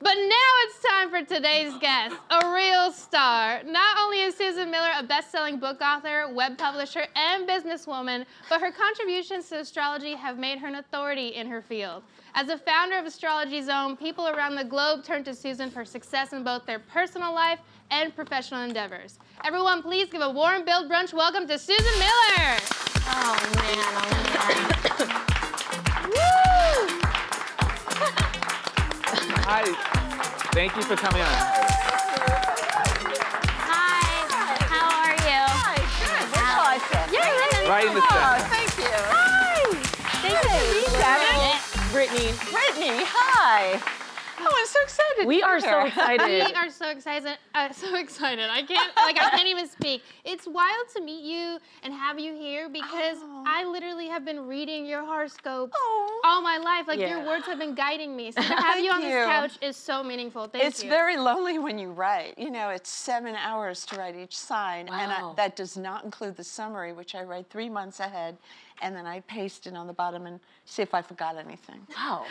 But now it's time for today's guest, a real star. Not only is Susan Miller a best-selling book author, web publisher, and businesswoman, but her contributions to astrology have made her an authority in her field. As a founder of Astrology Zone, people around the globe turn to Susan for success in both their personal life and professional endeavors. Everyone, please give a warm Build Brunch welcome to Susan Miller. Oh, man. Woo! Hi. Thank you for coming on. Hi. How are you? Hi, good. Where shall I sit? Yeah, Right in the Oh, center. thank you. Hi. Thank you. Brittany. Brittany, hi. Oh, I'm so excited. We to are be so here. excited. We are so excited. I can't even speak. It's wild to meet you and have you here because I literally have been reading your horoscope all my life. Like your words have been guiding me. So to have you on this couch is so meaningful. Thank you. It's very lonely when you write. You know, it's 7 hours to write each sign, and that does not include the summary, which I write 3 months ahead, and then I paste it on the bottom and see if I forgot anything. Wow.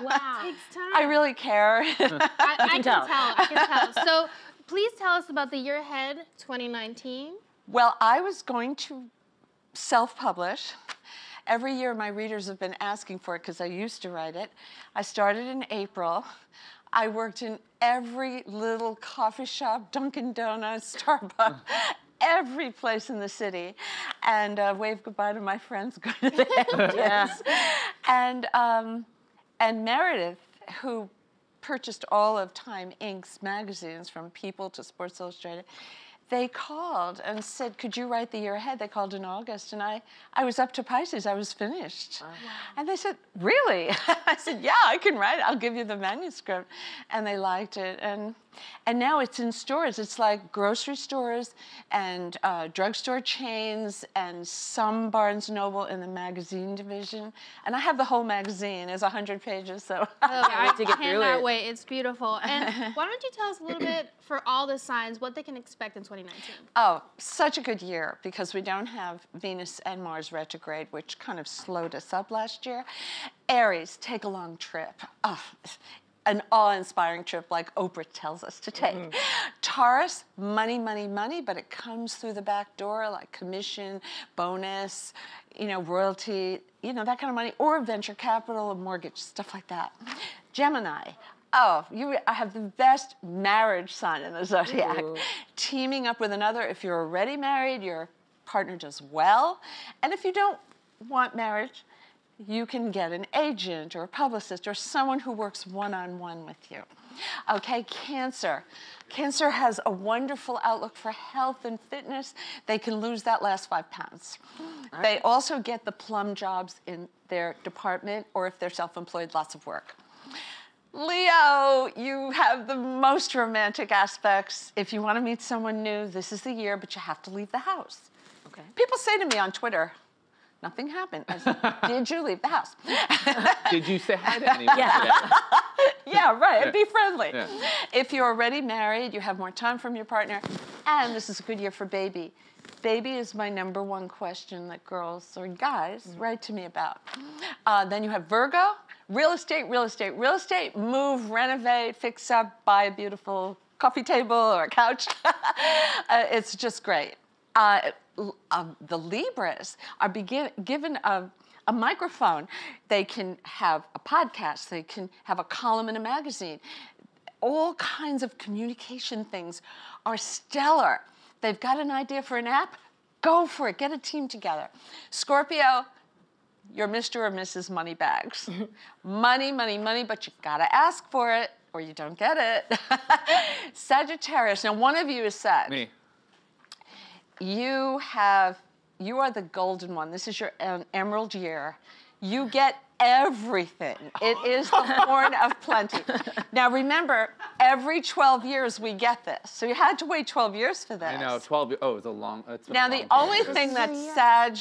Wow. It takes time. I really care. I can tell. I can tell. So please tell us about the year ahead 2019. Well, I was going to self-publish. Every year my readers have been asking for it because I used to write it. I started in April. I worked in every little coffee shop, Dunkin' Donuts, Starbucks, every place in the city, and wave goodbye to my friends. Go to the and Meredith, who purchased all of Time Inc.'s magazines from People to Sports Illustrated, they called and said, could you write the year ahead? They called in August, and I was up to Pisces. I was finished. Wow. And they said, really? I said, yeah, I can write it. I'll give you the manuscript. And they liked it. And now it's in stores. It's like grocery stores and drugstore chains and some Barnes & Noble in the magazine division. And I have the whole magazine. It's 100 pages, so. I cannot wait. It's beautiful. And why don't you tell us a little bit, for all the signs, what they can expect in 2019? Oh, such a good year because we don't have Venus and Mars retrograde, which kind of slowed us up last year. Aries, take a long trip. Oh, an awe-inspiring trip like Oprah tells us to take. Taurus, money, money, money, but it comes through the back door like commission, bonus, you know, royalty, you know, that kind of money, or venture capital, mortgage, stuff like that. Gemini, oh, I have the best marriage sign in the zodiac. Ooh. Teaming up with another, if you're already married, your partner does well. And if you don't want marriage, you can get an agent or a publicist or someone who works one-on-one with you. Okay, Cancer. Cancer has a wonderful outlook for health and fitness. They can lose that last 5 pounds. Right. They also get the plum jobs in their department, or if they're self-employed, lots of work. Leo, you have the most romantic aspects. If you want to meet someone new, this is the year, but you have to leave the house. Okay. People say to me on Twitter, nothing happened. I said, did you leave the house? Did you say hi to anyone? Yeah, right. Yeah. Be friendly. Yeah. If you're already married, you have more time from your partner, and this is a good year for baby. Baby is my #1 question that girls or guys write to me about. Then you have Virgo, real estate, real estate, real estate, move, renovate, fix up, buy a beautiful coffee table or a couch. It's just great. The Libras are given a microphone. They can have a podcast. They can have a column in a magazine. All kinds of communication things are stellar. They've got an idea for an app. Go for it. Get a team together. Scorpio, you're Mr. or Mrs. Moneybags. Money, money, money, but you gotta ask for it or you don't get it. Sagittarius. Now, one of you is Sag. Me. You are the golden one. This is your emerald year. You get everything. It is the horn of plenty. Now remember, every 12 years we get this. So you had to wait 12 years for this. I know, 12, oh, it's a long, Now the only thing that Sag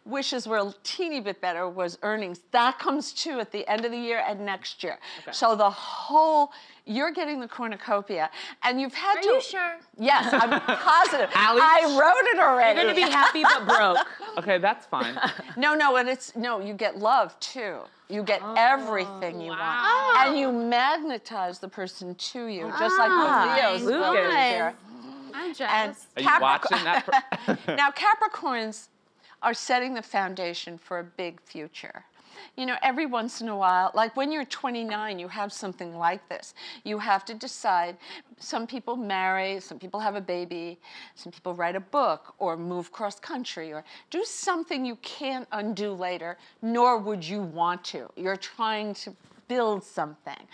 wishes were a teeny bit better was earnings. That comes too at the end of the year and next year. Okay. So the whole, you're getting the cornucopia, and you've had to. Are you sure? Yes, I'm positive. Allie? I wrote it already. You're gonna be happy but broke. Okay, that's fine. No, and you get love too. You get everything you wow. want, and you magnetize the person to you, just like the Leos will Lucas. do here. I'm And jealous. Are you watching that? now Capricorns are setting the foundation for a big future. You know, every once in a while, like when you're 29, you have something like this. You have to decide. Some people marry, some people have a baby, some people write a book or move cross country or do something you can't undo later, nor would you want to. You're trying to build something.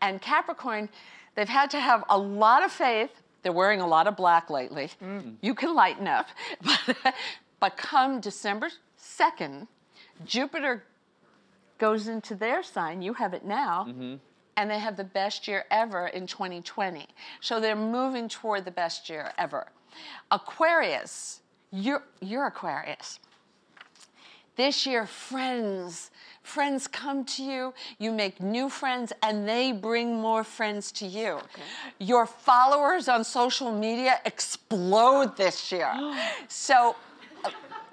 And Capricorn, they've had to have a lot of faith. They're wearing a lot of black lately. You can lighten up. But come December 2nd, Jupiter goes into their sign, you have it now, and they have the best year ever in 2020. So they're moving toward the best year ever. Aquarius, you're Aquarius. This year, friends come to you, you make new friends, and they bring more friends to you. Okay. Your followers on social media explode this year. So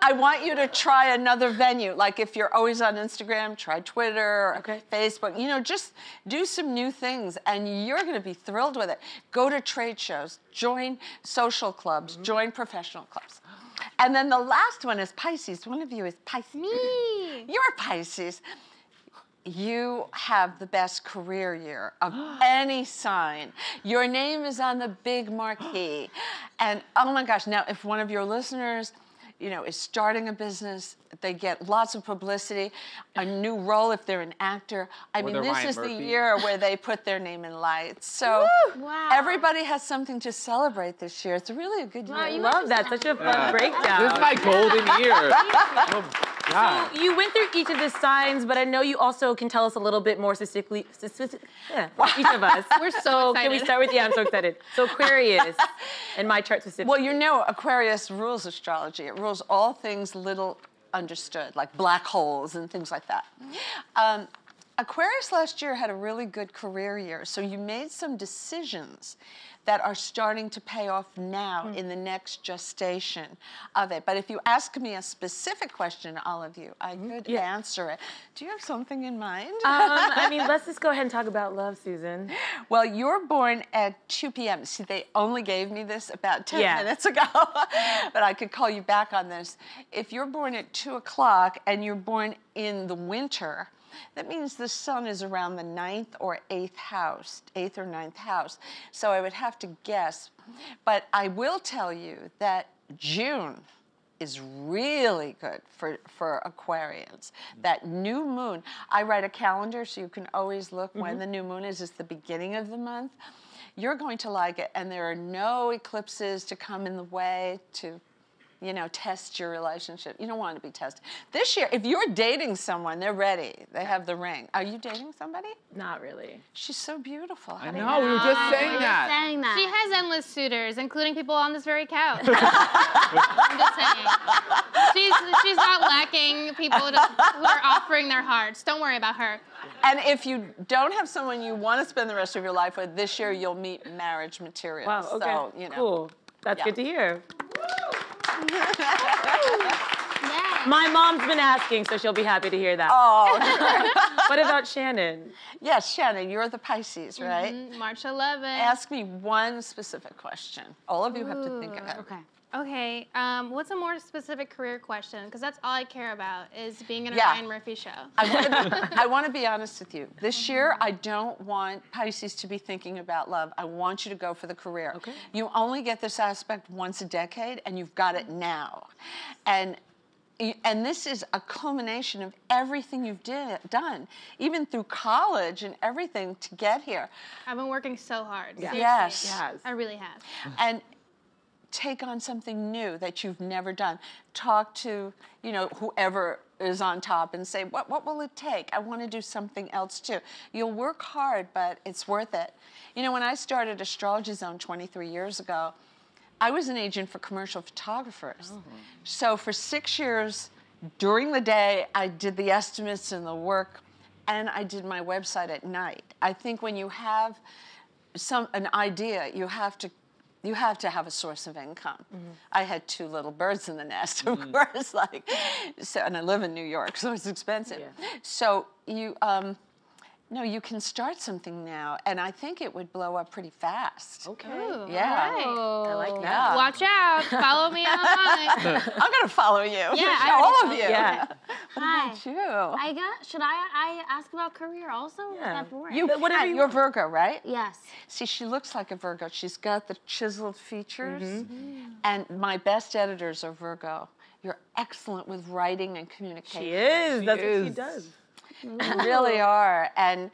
I want you to try another venue. Like if you're always on Instagram, try Twitter, or Facebook. You know, just do some new things and you're gonna be thrilled with it. Go to trade shows, join social clubs, join professional clubs. And then the last one is Pisces. One of you is Pisces. Me. You're Pisces. You have the best career year of any sign. Your name is on the big marquee. And oh my gosh, now if one of your listeners, you know, is starting a business, they get lots of publicity, a new role if they're an actor. I mean, this is the year where they put their name in lights. So Wow. everybody has something to celebrate this year. It's really a good year. I love that. Such a fun breakdown. This is my golden year. Oh, God. You went through each of the signs, but I know you also can tell us a little bit more specifically, each of us. We're so Can we excited. start with, I'm so excited. So Aquarius, and my chart specifically. Well, you know, Aquarius rules astrology. It rules all things little understood, like black holes and things like that. Aquarius last year had a really good career year, so you made some decisions that are starting to pay off now in the next gestation of it. But if you ask me a specific question, all of you, I could answer it. Do you have something in mind? I mean, let's just go ahead and talk about love, Susan. Well, you're born at 2 p.m. See, they only gave me this about 10 minutes ago, but I could call you back on this. If you're born at 2 o'clock and you're born in the winter, that means the sun is around the 9th or 8th house, 8th or 9th house. So I would have to guess. But I will tell you that June is really good for Aquarians. That new moon, I write a calendar so you can always look when the new moon is. It's the beginning of the month. You're going to like it, and there are no eclipses to come in the way to, you know, test your relationship. You don't want to be tested. This year, if you're dating someone, they're ready. They have the ring. Are you dating somebody? Not really. She's so beautiful. I know, we were just saying that. Saying that. She has endless suitors, including people on this very couch. I'm just saying. She's not lacking people who are offering their hearts. Don't worry about her. And if you don't have someone you want to spend the rest of your life with, this year you'll meet marriage material. Wow, okay, So, you know. cool. That's good to hear. Yeah. My mom's been asking, so she'll be happy to hear that. Oh. What about Shannon? Yes, Shannon, you're the Pisces, right? March 11th. Ask me one specific question. All of you have to think of it. Okay. Okay, what's a more specific career question? Because that's all I care about is being in a Yeah. Ryan Murphy show. I want to be honest with you. This year, I don't want Pisces to be thinking about love. I want you to go for the career. Okay. You only get this aspect once a decade, and you've got it now. And this is a culmination of everything you've done, even through college and everything to get here. I've been working so hard. Yeah. Seriously. Yes. I really have. And take on something new that you've never done. Talk to, you know, whoever is on top and say, what will it take? I want to do something else too. You'll work hard, but it's worth it. You know, when I started Astrology Zone 23 years ago, I was an agent for commercial photographers. So for 6 years, during the day, I did the estimates and the work, and I did my website at night. I think when you have an idea, you have to have a source of income. I had 2 little birds in the nest, of course, and I live in New York, so it's expensive. Yeah. So you can start something now, and I think it would blow up pretty fast. Okay. Ooh, Yeah. all right. I like that. Yeah. Watch out. Follow me online. I'm gonna follow you. I all already of you. Yeah. What Hi. about you? Should I ask about career also? Or is Yeah. that boring? Whatever you You're want. Virgo, right? Yes. See, she looks like a Virgo. She's got the chiseled features. And my best editors are Virgo. You're excellent with writing and communication. She is. That's what she is. does. You really are. And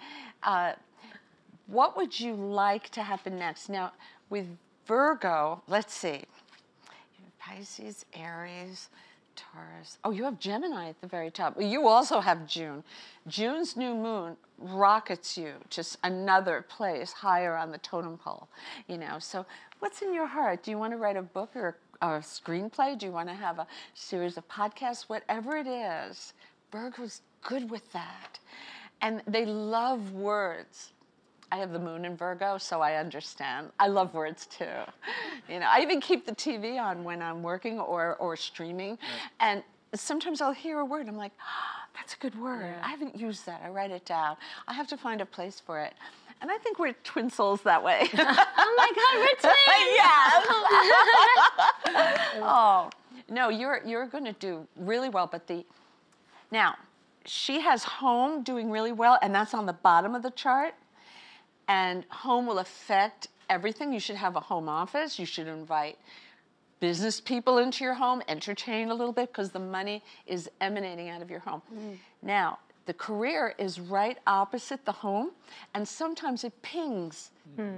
what would you like to happen next? Now, with Virgo, let's see. You have Pisces, Aries, Taurus. Oh, you have Gemini at the very top. Well, you also have June. June's new moon rockets you to another place higher on the totem pole. So what's in your heart? Do you want to write a book or a screenplay? Do you want to have a series of podcasts? Whatever it is, Virgo's good with that. And they love words. I have the moon in Virgo, so I understand. I love words too. I even keep the TV on when I'm working or streaming. And sometimes I'll hear a word. I'm like, that's a good word. Yeah. I haven't used that. I write it down. I have to find a place for it. And I think we're twin souls that way. Oh my God, we're twins. Yes. Oh, no, you're going to do really well. But now, she has home doing really well, and that's on the bottom of the chart. And home will affect everything. You should have a home office. You should invite business people into your home, entertain a little bit, because the money is emanating out of your home. Now, the career is right opposite the home, and sometimes it pings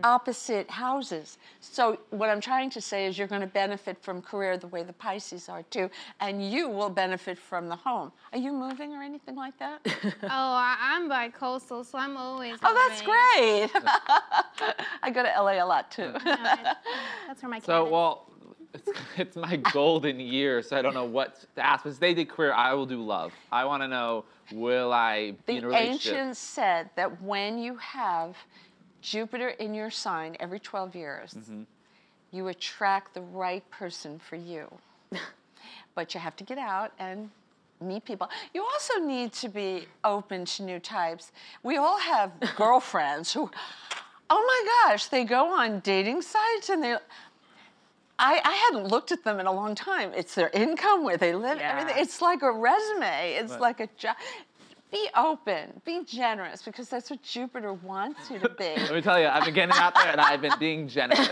opposite houses. So what I'm trying to say is you're going to benefit from career the way the Pisces are too, and you will benefit from the home. Are you moving or anything like that? I'm bi-coastal, so I'm always Oh, that's moving. great. I go to LA a lot too. That's where my So, cat is. well, it's my golden year, so I don't know what to ask. But they did career, I will do love. I want to know, will I be in a The relationship? ancients said that when you have Jupiter in your sign every 12 years, you attract the right person for you. But you have to get out and meet people. You also need to be open to new types. We all have girlfriends who, oh my gosh, they go on dating sites and I hadn't looked at them in a long time. It's their income, where they live, Yeah. everything. It's like a resume. It's like a job. Be open, be generous, because that's what Jupiter wants you to be. Let me tell you, I've been getting out there and I've been being generous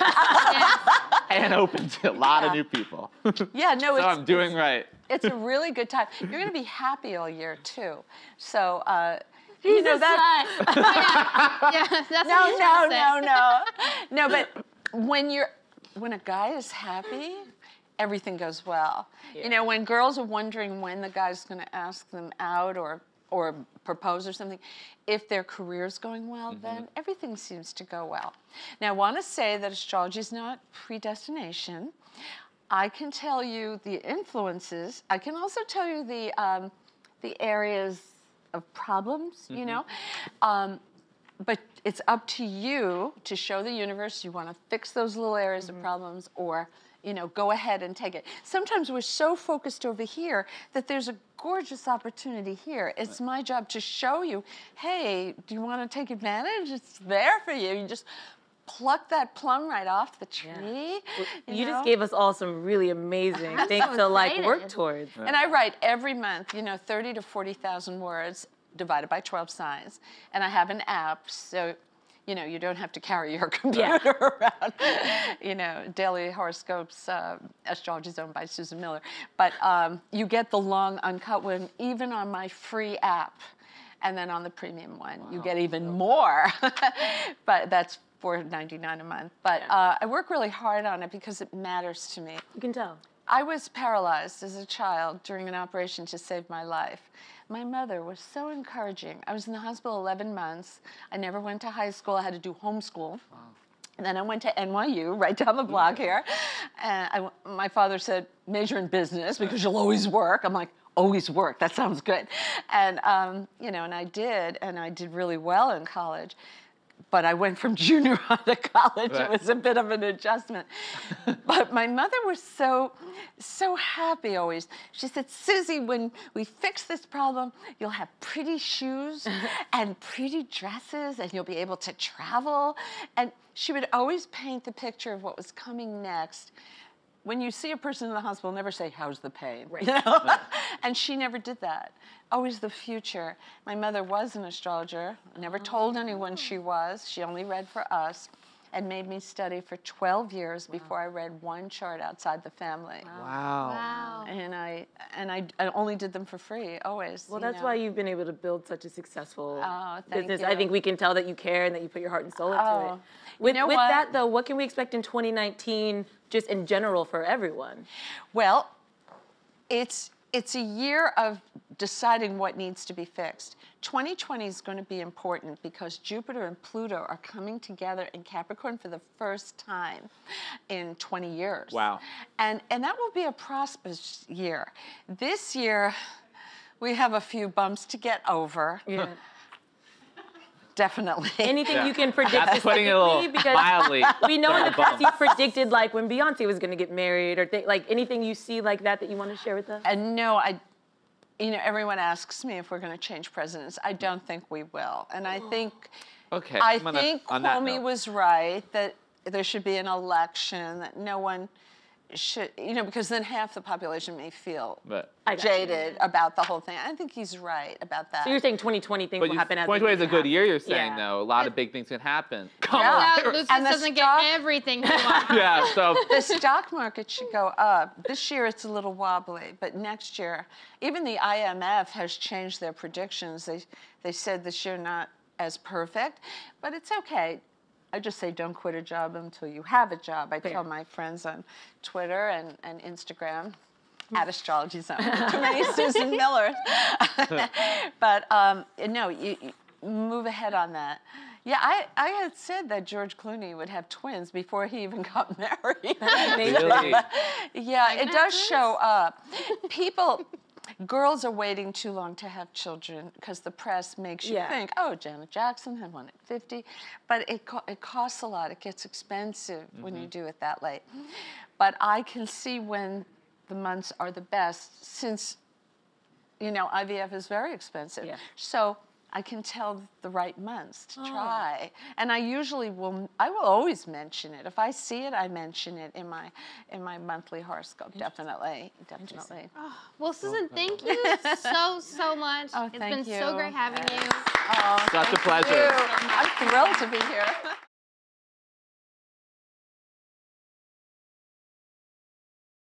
and open to a lot of new people. Yeah, no, So I'm doing right. it's a really good time. You're going to be happy all year too. So, He's you know a that. slut. Yeah, that's what you're trying to say. No, but when a guy is happy, everything goes well. Yeah. When girls are wondering when the guy's going to ask them out or propose or something, if their career's going well, then everything seems to go well. Now, I want to say that astrology is not predestination. I can tell you the influences. I can also tell you the areas of problems, but it's up to you to show the universe you want to fix those little areas of problems, or go ahead and take it. Sometimes we're so focused over here that there's a gorgeous opportunity here. It's my job to show you, hey, do you want to take advantage? It's there for you. You just pluck that plum right off the tree. You just gave us all some really amazing things to work excited. towards. And I write every month, 30 to 40,000 words divided by 12 signs. And I have an app, so you don't have to carry your computer around. Daily horoscopes, Astrology is owned by Susan Miller. But you get the long uncut one even on my free app. And then on the premium one, you get even more. But that's $4.99 a month. But I work really hard on it because it matters to me. You can tell. I was paralyzed as a child during an operation to save my life. My mother was so encouraging. I was in the hospital 11 months. I never went to high school. I had to do homeschool. Wow. And then I went to NYU, right down the block here. And my father said, major in business because you'll always work. I'm like, always work. That sounds good. And, you know, and I did really well in college. But I went from junior high to college. Right. It was a bit of an adjustment. But my mother was so happy always. She said, Susie, when we fix this problem, you'll have pretty shoes and pretty dresses, and you'll be able to travel. And she would always paint the picture of what was coming next. When you see a person in the hospital, never say, how's the pain? Right. You know? Right. And she never did that. Always the future. My mother was an astrologer, never told anyone she was. She only read for us and made me study for 12 years before I read one chart outside the family. Wow. Wow. And I only did them for free, always. Well, you that's know. why you've been able to build such a successful Thank business. you. I think we can tell that you care and that you put your heart and soul into Oh, it. With, you know with what? that, though, what can we expect in 2019, just in general for everyone? Well, it's a year of deciding what needs to be fixed. 2020 is going to be important because Jupiter and Pluto are coming together in Capricorn for the first time in 20 years. Wow. And that will be a prosperous year. This year, we have a few bumps to get over. Yeah. Definitely. Anything you can predict That's putting it a little specifically? Because mildly. we know in the past bump. you predicted like when Beyonce was going to get married or like anything you see like that you want to share with us? And no, you know, everyone asks me if we're going to change presidents. I don't think we will. And I think, Okay. I I'm gonna- think on that Comey note. was right that there should be an election, that no one should, you know, because then half the population may feel But I got you. jaded about the whole thing. I think he's right about that. So you're saying 2020 things will happen as 2020 is a good year, you're saying, Yeah. though. A lot of big things can happen. Yeah. So Lucius And the doesn't stock- get everything he wants. Yeah, so The stock market should go up. This year it's a little wobbly, but next year, even the IMF has changed their predictions. They said this year not as perfect, but it's okay. I just say don't quit a job until you have a job. I tell my friends on Twitter and Instagram, at Astrology Zone. Too many Susan Millers. But no, you move ahead on that. Yeah, I had said that George Clooney would have twins before he even got married. really, Yeah, it does twins? show up. Girls are waiting too long to have children because the press makes you Yeah. think, oh, Janet Jackson had one at 50. But it costs a lot. It gets expensive when you do it that late. But I can see when the months are the best since, you know, IVF is very expensive. Yeah. So I can tell the right months to try. And I will always mention it. If I see it, I mention it in my monthly horoscope. Definitely. Well, Susan, thank you so much. Oh, It's thank been so you. great having you. Oh, such a thank pleasure. you. I'm thrilled to be here.